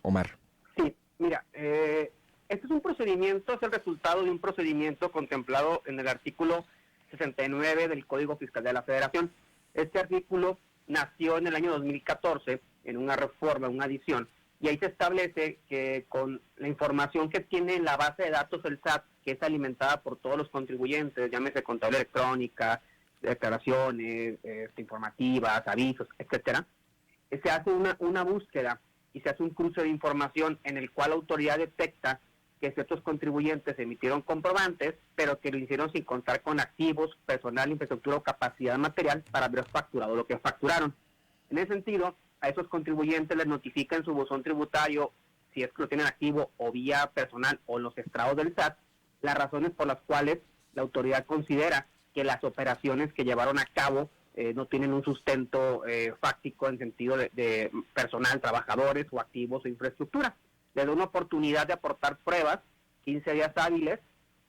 Omar. Sí, mira, este es un procedimiento, es el resultado de un procedimiento contemplado en el artículo 69 del Código Fiscal de la Federación. Este artículo nació en el año 2014 en una reforma, una adición, y ahí se establece que con la información que tiene en la base de datos del SAT, que es alimentada por todos los contribuyentes, llámese contabilidad electrónica, declaraciones informativas, avisos, etcétera, se hace una búsqueda y se hace un cruce de información en el cual la autoridad detecta que ciertos contribuyentes emitieron comprobantes, pero que lo hicieron sin contar con activos, personal, infraestructura o capacidad material para haber facturado lo que facturaron. En ese sentido, a esos contribuyentes les notifican su buzón tributario, si es que lo tienen activo o vía personal o los estrados del SAT, las razones por las cuales la autoridad considera que las operaciones que llevaron a cabo no tienen un sustento fáctico en sentido de personal, trabajadores o activos o infraestructura. Le da una oportunidad de aportar pruebas, 15 días hábiles,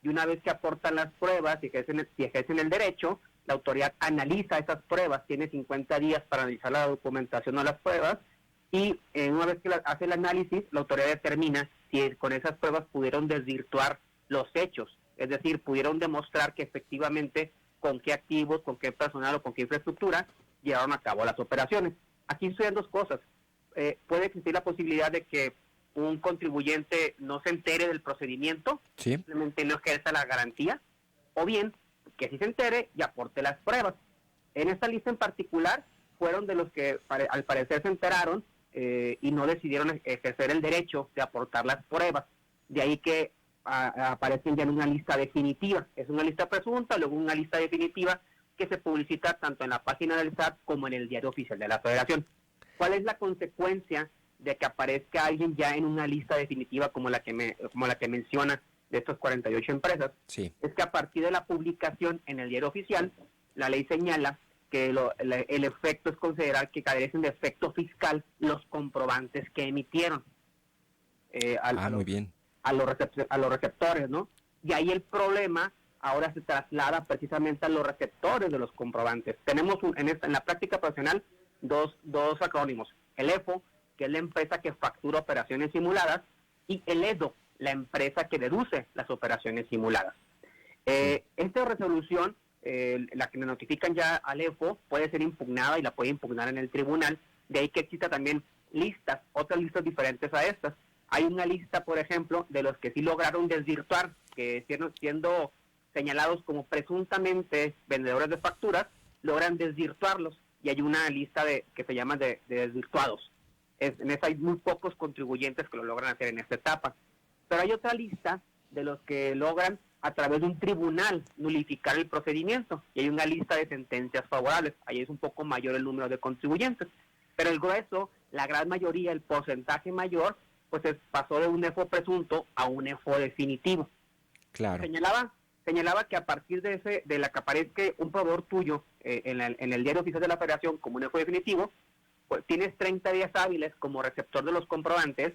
y una vez que aportan las pruebas y ejercen el derecho, la autoridad analiza esas pruebas, tiene 50 días para analizar la documentación o las pruebas, y una vez que hace el análisis, la autoridad determina si con esas pruebas pudieron desvirtuar los hechos, es decir, pudieron demostrar que efectivamente con qué activos, con qué personal o con qué infraestructura llevaron a cabo las operaciones. Aquí suceden dos cosas. Puede existir la posibilidad de que un contribuyente no se entere del procedimiento, ¿sí?, simplemente no ejerza la garantía, o bien que sí se entere y aporte las pruebas. En esta lista en particular fueron de los que al parecer se enteraron y no decidieron ejercer el derecho de aportar las pruebas. De ahí que aparecen ya en una lista definitiva. Es una lista presunta, luego una lista definitiva que se publicita tanto en la página del SAT como en el Diario Oficial de la Federación. ¿Cuál es la consecuencia de que aparezca alguien ya en una lista definitiva como la que menciona de estas 48 empresas? Sí. Es que a partir de la publicación en el Diario Oficial, la ley señala que el efecto es considerar que carecen de efecto fiscal los comprobantes que emitieron. Muy bien. A los receptores, ¿no? Y ahí el problema ahora se traslada precisamente a los receptores de los comprobantes. Tenemos en la práctica profesional dos acrónimos: el EFO, que es la empresa que factura operaciones simuladas, y el EDO, la empresa que deduce las operaciones simuladas. Esta resolución, la que me notifican ya al EFO, puede ser impugnada y la puede impugnar en el tribunal. De ahí que exista también otras listas diferentes a estas. Hay una lista, por ejemplo, de los que sí lograron desvirtuar, que siendo señalados como presuntamente vendedores de facturas, logran desvirtuarlos, y hay una lista que se llama de desvirtuados. En esa hay muy pocos contribuyentes que lo logran hacer en esta etapa. Pero hay otra lista de los que logran a través de un tribunal nulificar el procedimiento, y hay una lista de sentencias favorables. Ahí es un poco mayor el número de contribuyentes. Pero el grueso, la gran mayoría, el porcentaje mayor, pues pasó de un EFO presunto a un EFO definitivo. Claro. Señalaba que a partir de la que aparezca un proveedor tuyo en el Diario Oficial de la Federación como un EFO definitivo, pues tienes 30 días hábiles como receptor de los comprobantes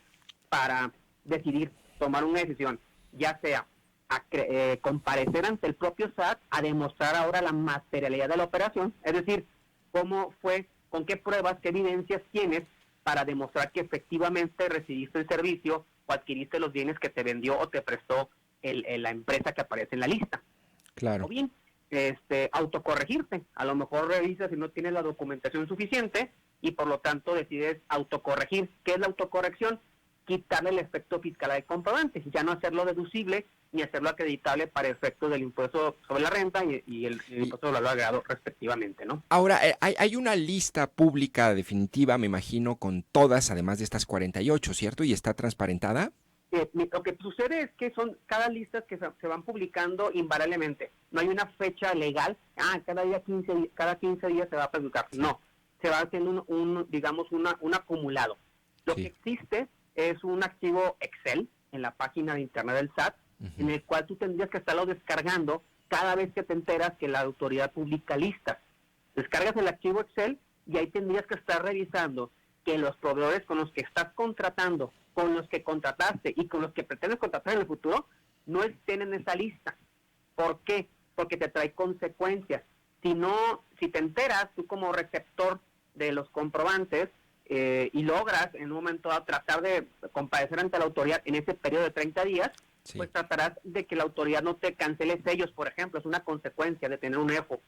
para decidir tomar una decisión, ya sea comparecer ante el propio SAT a demostrar ahora la materialidad de la operación, es decir, cómo fue, con qué pruebas, qué evidencias tienes para demostrar que efectivamente recibiste el servicio o adquiriste los bienes que te vendió o te prestó la empresa que aparece en la lista. Claro. O bien, autocorregirte. A lo mejor revisas si no tienes la documentación suficiente y por lo tanto decides autocorregir. ¿Qué es la autocorrección? Quitarle el efecto fiscal al comprobante, ya no hacerlo deducible ni hacerlo acreditable para efectos del impuesto sobre la renta y el impuesto sobre el valor agregado respectivamente, ¿no? Ahora, hay una lista pública definitiva, me imagino, con todas, además de estas 48, ¿cierto? ¿Y está transparentada? Lo que sucede es que son cada listas que se van publicando invariablemente. No hay una fecha legal, cada 15 días se va a publicar. No, se va haciendo un acumulado. Lo que existe es un archivo Excel en la página de internet del SAT, en el cual tú tendrías que estarlo descargando cada vez que te enteras que la autoridad publica listas. Descargas el archivo Excel y ahí tendrías que estar revisando que los proveedores con los que estás contratando, con los que contrataste y con los que pretendes contratar en el futuro, no estén en esa lista. ¿Por qué? Porque te trae consecuencias. Si te enteras, tú como receptor de los comprobantes, y logras en un momento dado tratar de comparecer ante la autoridad en ese periodo de 30 días, pues tratarás de que la autoridad no te cancele sellos, por ejemplo. Es una consecuencia de tener un EFO,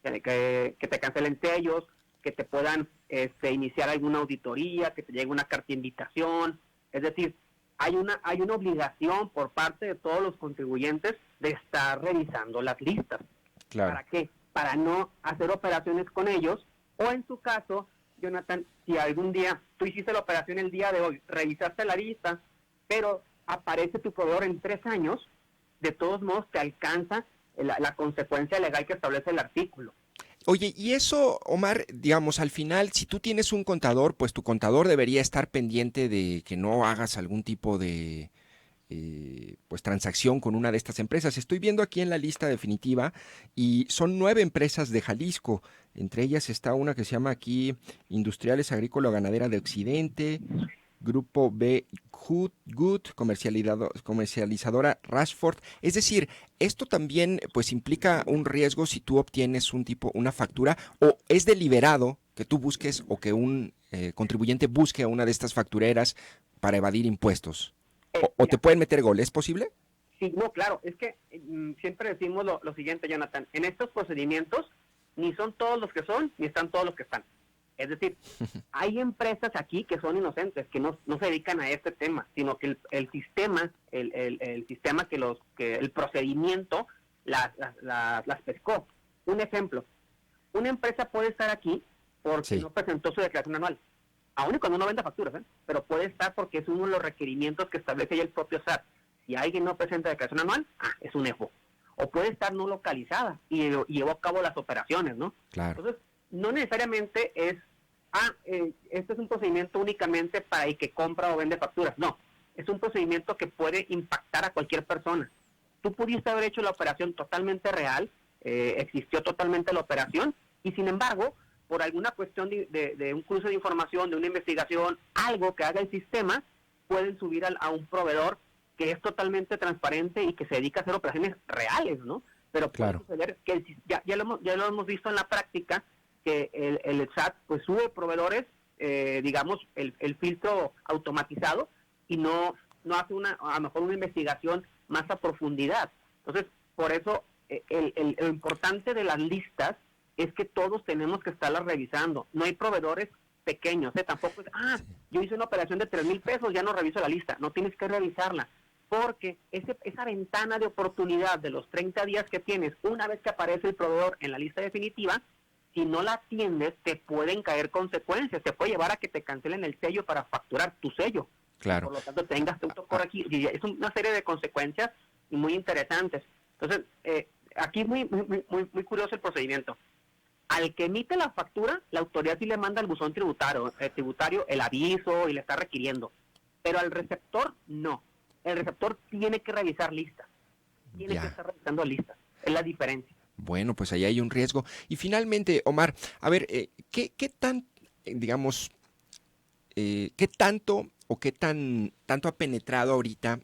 que te cancelen sellos, que te puedan iniciar alguna auditoría, que te llegue una carta de invitación. Es decir, hay una obligación por parte de todos los contribuyentes de estar revisando las listas. Claro. ¿Para qué? Para no hacer operaciones con ellos, o en su caso, Jonathan, si algún día tú hiciste la operación el día de hoy, revisaste la lista, pero aparece tu proveedor en 3 años, de todos modos te alcanza la consecuencia legal que establece el artículo. Oye, y eso, Omar, digamos, al final, si tú tienes un contador, pues tu contador debería estar pendiente de que no hagas algún tipo de pues transacción con una de estas empresas. Estoy viendo aquí en la lista definitiva y son 9 empresas de Jalisco. Entre ellas está una que se llama aquí Industriales Agrícola Ganadera de Occidente, Grupo B Good, comercializadora Rashford. Es decir, esto también pues implica un riesgo si tú obtienes una factura, o es deliberado que tú busques o que un contribuyente busque a una de estas factureras para evadir impuestos. ¿O te pueden meter gol? ¿Es posible? Sí, no, claro. Es que siempre decimos lo siguiente, Jonathan. En estos procedimientos, ni son todos los que son, ni están todos los que están. Es decir, hay empresas aquí que son inocentes, que no se dedican a este tema, sino que el sistema, el procedimiento las pescó. Un ejemplo, una empresa puede estar aquí porque no presentó su declaración anual, aún y cuando no venda facturas, pero puede estar porque es uno de los requerimientos que establece ya el propio SAT. Si alguien no presenta declaración anual, es un EFO. O puede estar no localizada y llevó a cabo las operaciones, ¿no? Claro. Entonces, no necesariamente es, este es un procedimiento únicamente para el que compra o vende facturas. No, es un procedimiento que puede impactar a cualquier persona. Tú pudiste haber hecho la operación totalmente real, existió totalmente la operación, y sin embargo, por alguna cuestión de un cruce de información, de una investigación, algo que haga el sistema, pueden subir a un proveedor que es totalmente transparente y que se dedica a hacer operaciones reales, ¿no? Pero puede suceder que ya lo hemos visto en la práctica, que el SAT pues sube proveedores, digamos, el filtro automatizado, y no hace a lo mejor una investigación más a profundidad. Entonces, por eso lo importante de las listas es que todos tenemos que estarlas revisando. No hay proveedores pequeños, tampoco es, yo hice una operación de 3,000 pesos, ya no reviso la lista. No, tienes que revisarla, porque esa ventana de oportunidad de los 30 días que tienes, una vez que aparece el proveedor en la lista definitiva, si no la atiendes, te pueden caer consecuencias. Te puede llevar a que te cancelen el sello para facturar tu sello. Claro. Por lo tanto, tengas que autocorregir. Y es una serie de consecuencias muy interesantes. Entonces, aquí es muy curioso el procedimiento. Al que emite la factura, la autoridad sí le manda al buzón tributario el aviso y le está requiriendo. Pero al receptor, no. El receptor tiene que revisar listas. Tiene que estar revisando listas. Es la diferencia. Bueno, pues ahí hay un riesgo. Y finalmente, Omar, a ver, ¿qué tanto o qué tanto ha penetrado ahorita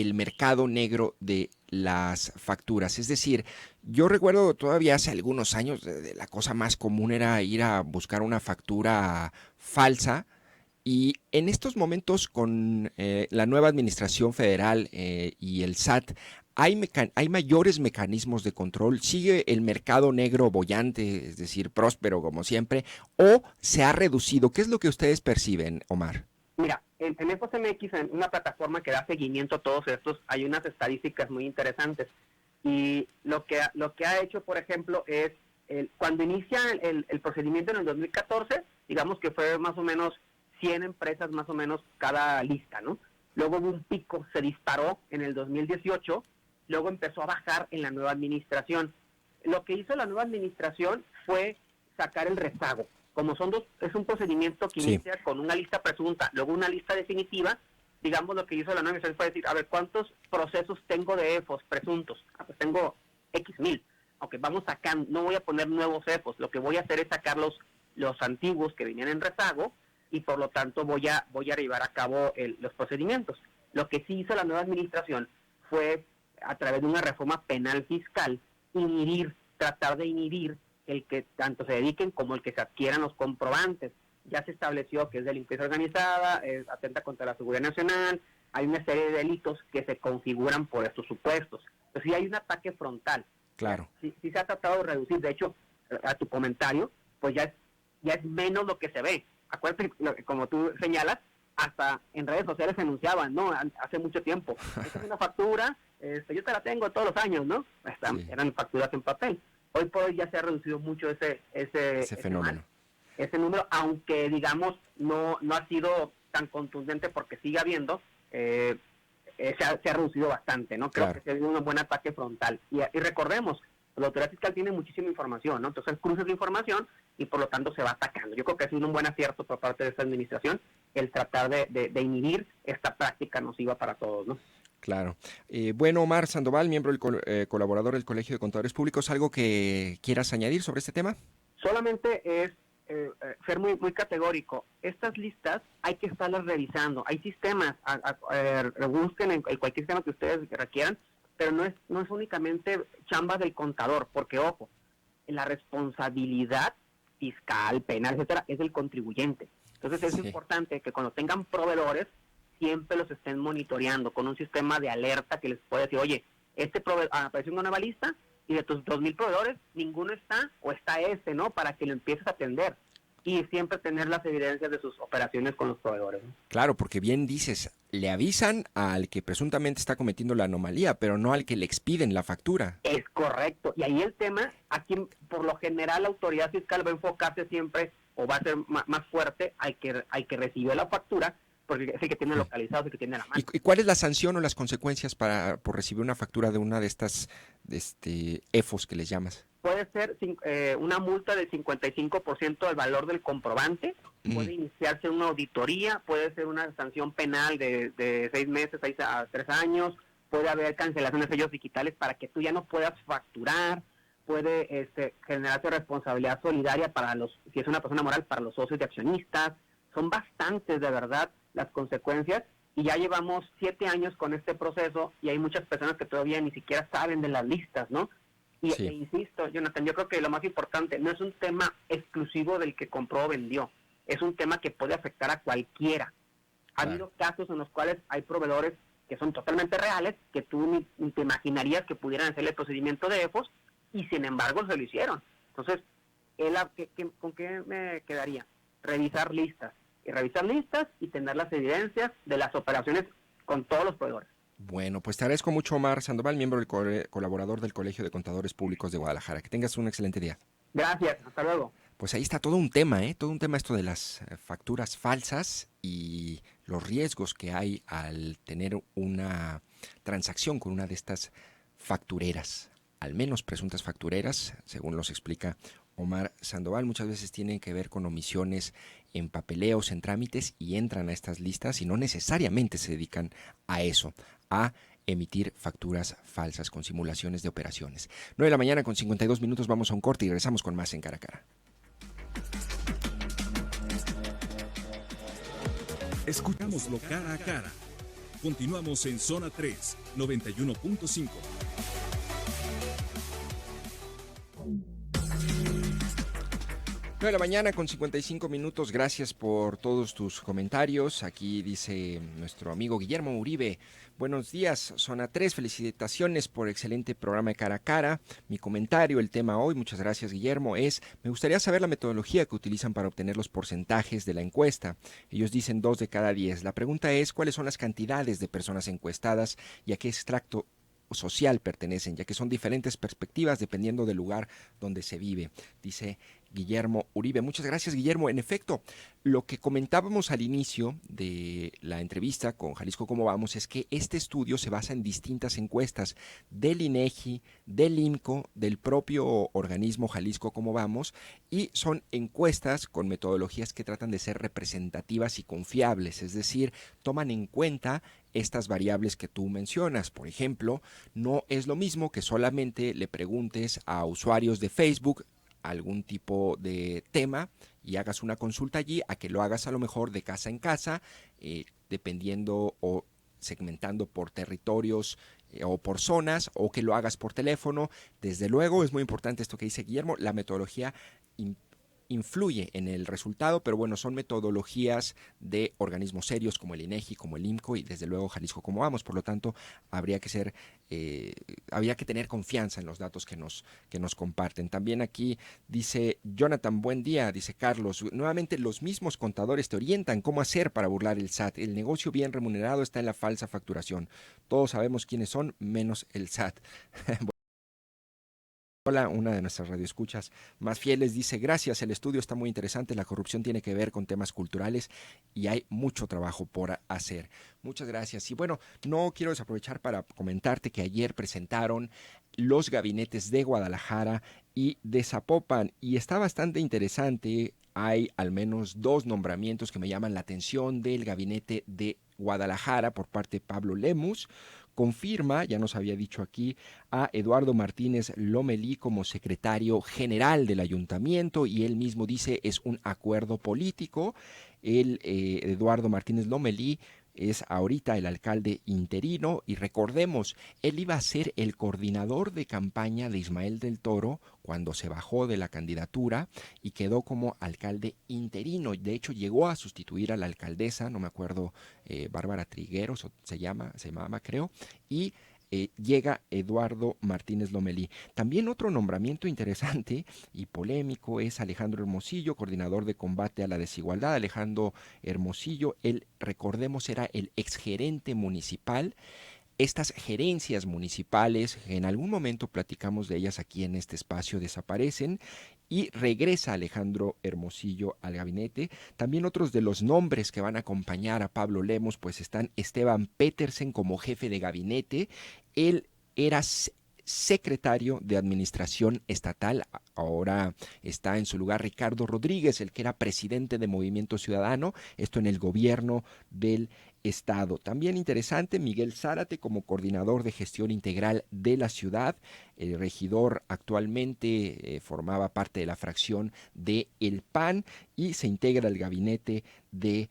el mercado negro de las facturas. Es decir, yo recuerdo todavía hace algunos años la cosa más común era ir a buscar una factura falsa. Y en estos momentos con la nueva administración federal y el SAT, hay mayores mecanismos de control. ¿Sigue el mercado negro boyante, es decir, próspero como siempre, o se ha reducido? ¿Qué es lo que ustedes perciben, Omar? Mira, en EFOS MX, en una plataforma que da seguimiento a todos estos, hay unas estadísticas muy interesantes. Y lo que ha hecho, por ejemplo, es cuando inicia el procedimiento en el 2014, digamos que fue más o menos 100 empresas más o menos cada lista, ¿no? Luego hubo un pico, se disparó en el 2018, luego empezó a bajar en la nueva administración. Lo que hizo la nueva administración fue sacar el rezago. Como es un procedimiento que inicia con una lista presunta, luego una lista definitiva, digamos lo que hizo la nueva administración fue decir, a ver, ¿cuántos procesos tengo de EFOS presuntos? Pues tengo X mil. Ok, vamos sacando, no voy a poner nuevos EFOS, lo que voy a hacer es sacar los antiguos que venían en rezago, y por lo tanto voy a llevar a cabo los procedimientos. Lo que sí hizo la nueva administración fue, a través de una reforma penal fiscal, tratar de inhibir el que tanto se dediquen como el que se adquieran los comprobantes. Ya se estableció que es delincuencia organizada, atenta contra la seguridad nacional, hay una serie de delitos que se configuran por estos supuestos. Entonces sí hay un ataque frontal. Claro. Sí se ha tratado de reducir. De hecho, a tu comentario, pues ya es menos lo que se ve. Acuérdate, como tú señalas, hasta en redes sociales se anunciaban, ¿no? Hace mucho tiempo. Esta es una factura, yo te la tengo todos los años, ¿no? Eran facturas en papel. Hoy por hoy ya se ha reducido mucho ese fenómeno. Ese número, aunque, digamos, no ha sido tan contundente porque sigue habiendo, se ha reducido bastante, ¿no? Creo que se ha habido un buen ataque frontal. Y recordemos, la autoridad fiscal tiene muchísima información, ¿no? Entonces cruces de información y por lo tanto se va atacando. Yo creo que ha sido un buen acierto por parte de esta administración el tratar de inhibir esta práctica nociva para todos, ¿no? Claro. Bueno, Omar Sandoval, miembro colaborador del Colegio de Contadores Públicos, ¿algo que quieras añadir sobre este tema? Solamente es ser muy, muy categórico. Estas listas hay que estarlas revisando. Hay sistemas, busquen en cualquier sistema que ustedes requieran, pero no es únicamente chamba del contador, porque, ojo, la responsabilidad fiscal, penal, etcétera, es del contribuyente. Entonces es importante que cuando tengan proveedores, siempre los estén monitoreando con un sistema de alerta que les puede decir, oye, este proveedor apareció en una nueva lista y de tus 2,000 proveedores, ninguno está, o está ¿no? Para que lo empieces a atender. Y siempre tener las evidencias de sus operaciones con los proveedores, ¿no? Claro, porque bien dices, le avisan al que presuntamente está cometiendo la anomalía, pero no al que le expiden la factura. Es correcto. Y ahí el tema, aquí por lo general la autoridad fiscal va a enfocarse siempre, o va a ser más fuerte al que recibió la factura, porque es el que tiene localizado, es el que tiene la mano. ¿Y cuál es la sanción o las consecuencias por recibir una factura de una de estas EFOS que les llamas? Puede ser una multa del 55% del valor del comprobante, puede iniciarse una auditoría, puede ser una sanción penal de 6 meses, 6 a 3 años, puede haber cancelaciones de sellos digitales para que tú ya no puedas facturar, puede generarse responsabilidad solidaria si es una persona moral, para los socios de accionistas. Son bastantes, de verdad, las consecuencias, y ya llevamos 7 años con este proceso y hay muchas personas que todavía ni siquiera saben de las listas, ¿no? E insisto, Jonathan, yo creo que lo más importante no es un tema exclusivo del que compró o vendió, es un tema que puede afectar a cualquiera. Ha habido casos en los cuales hay proveedores que son totalmente reales, que tú ni te imaginarías que pudieran hacer el procedimiento de EFOS, y sin embargo se lo hicieron. Entonces, ¿con qué me quedaría? Revisar listas y tener las evidencias de las operaciones con todos los proveedores. Bueno, pues te agradezco mucho, Omar Sandoval, miembro colaborador del Colegio de Contadores Públicos de Guadalajara. Que tengas un excelente día. Gracias, hasta luego. Pues ahí está todo un tema, todo un tema esto de las facturas falsas y los riesgos que hay al tener una transacción con una de estas factureras, al menos presuntas factureras, según los explica Omar Sandoval. Muchas veces tienen que ver con omisiones en papeleos, en trámites, y entran a estas listas y no necesariamente se dedican a eso, a emitir facturas falsas con simulaciones de operaciones. 9 de la mañana con 52 minutos, vamos a un corte y regresamos con más en Cara a Cara. Escuchámoslo cara a cara Continuamos en Zona 3, 91.5. De la mañana con 55 minutos. Gracias por todos tus comentarios. Aquí dice nuestro amigo Guillermo Uribe: buenos días, Zona 3, felicitaciones por excelente programa de Cara a Cara. Mi comentario, el tema hoy, muchas gracias Guillermo, es: me gustaría saber la metodología que utilizan para obtener los porcentajes de la encuesta. Ellos dicen 2 de cada 10. La pregunta es: ¿cuáles son las cantidades de personas encuestadas y a qué extracto social pertenecen, ya que son diferentes perspectivas dependiendo del lugar donde se vive? Dice Guillermo Uribe. Muchas gracias, Guillermo. En efecto, lo que comentábamos al inicio de la entrevista con Jalisco Cómo Vamos es que este estudio se basa en distintas encuestas del INEGI, del IMCO, del propio organismo Jalisco Cómo Vamos, y son encuestas con metodologías que tratan de ser representativas y confiables, es decir, toman en cuenta estas variables que tú mencionas. Por ejemplo, no es lo mismo que solamente le preguntes a usuarios de Facebook algún tipo de tema y hagas una consulta allí, a que lo hagas a lo mejor de casa en casa, dependiendo o segmentando por territorios o por zonas, o que lo hagas por teléfono. Desde luego es muy importante esto que dice Guillermo, la metodología influye en el resultado, pero bueno, son metodologías de organismos serios como el INEGI, como el IMCO y desde luego Jalisco Cómo Vamos. Por lo tanto, habría que tener confianza en los datos que nos comparten. También aquí dice Jonathan: buen día, dice Carlos, nuevamente los mismos contadores te orientan cómo hacer para burlar el SAT. El negocio bien remunerado está en la falsa facturación. Todos sabemos quiénes son, menos el SAT. Hola, una de nuestras radioescuchas más fieles dice: gracias, el estudio está muy interesante, la corrupción tiene que ver con temas culturales y hay mucho trabajo por hacer. Muchas gracias. Y bueno, no quiero desaprovechar para comentarte que ayer presentaron los gabinetes de Guadalajara y de Zapopan y está bastante interesante. Hay al menos 2 nombramientos que me llaman la atención del gabinete de Guadalajara por parte de Pablo Lemus. Confirma, ya nos había dicho aquí, a Eduardo Martínez Lomelí como secretario general del ayuntamiento, y él mismo dice es un acuerdo político. Eduardo Martínez Lomelí es ahorita el alcalde interino y recordemos, él iba a ser el coordinador de campaña de Ismael del Toro cuando se bajó de la candidatura y quedó como alcalde interino. De hecho, llegó a sustituir a la alcaldesa, no me acuerdo, Bárbara Trigueros se llamaba creo, y llega Eduardo Martínez Lomelí. También otro nombramiento interesante y polémico es Alejandro Hermosillo, coordinador de combate a la desigualdad. Alejandro Hermosillo, él, recordemos, era el exgerente municipal. Estas gerencias municipales, en algún momento platicamos de ellas aquí en este espacio, desaparecen y regresa Alejandro Hermosillo al gabinete. También otros de los nombres que van a acompañar a Pablo Lemus, pues están Esteban Petersen como jefe de gabinete. Él era secretario de Administración Estatal, ahora está en su lugar Ricardo Rodríguez, el que era presidente de Movimiento Ciudadano, esto en el gobierno del Estado. También interesante, Miguel Zárate como coordinador de gestión integral de la ciudad. El regidor actualmente formaba parte de la fracción de El PAN y se integra al gabinete de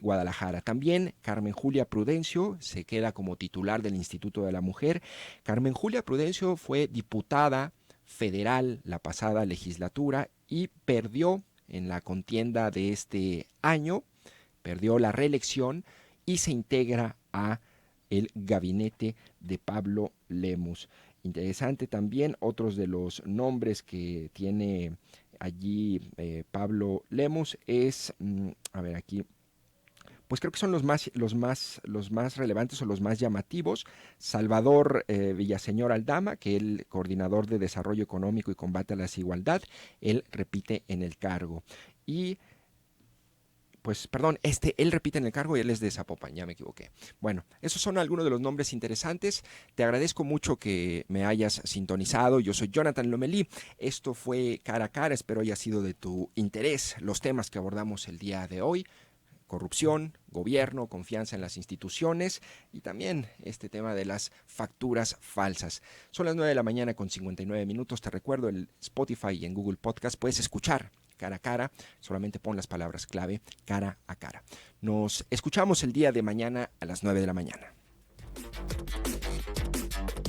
Guadalajara. También Carmen Julia Prudencio se queda como titular del Instituto de la Mujer. Carmen Julia Prudencio fue diputada federal la pasada legislatura y perdió en la contienda de este año, perdió la reelección y se integra a el gabinete de Pablo Lemus. Interesante también otros de los nombres que tiene allí Pablo Lemus es, a ver aquí, pues creo que son los más relevantes o los más llamativos. Salvador Villaseñor Aldama, que es el coordinador de Desarrollo Económico y Combate a la Desigualdad, él repite en el cargo. Y pues, perdón, él repite en el cargo y él es de Zapopan, ya me equivoqué. Bueno, esos son algunos de los nombres interesantes. Te agradezco mucho que me hayas sintonizado. Yo soy Jonathan Lomelí. Esto fue Cara a Cara. Espero haya sido de tu interés los temas que abordamos el día de hoy. corrupción, gobierno, confianza en las instituciones y también este tema de las facturas falsas. Son las 9 de la mañana con 59 minutos. Te recuerdo, en Spotify y en Google Podcast puedes escuchar Cara a Cara. Solamente pon las palabras clave Cara a Cara. Nos escuchamos el día de mañana a las 9 de la mañana.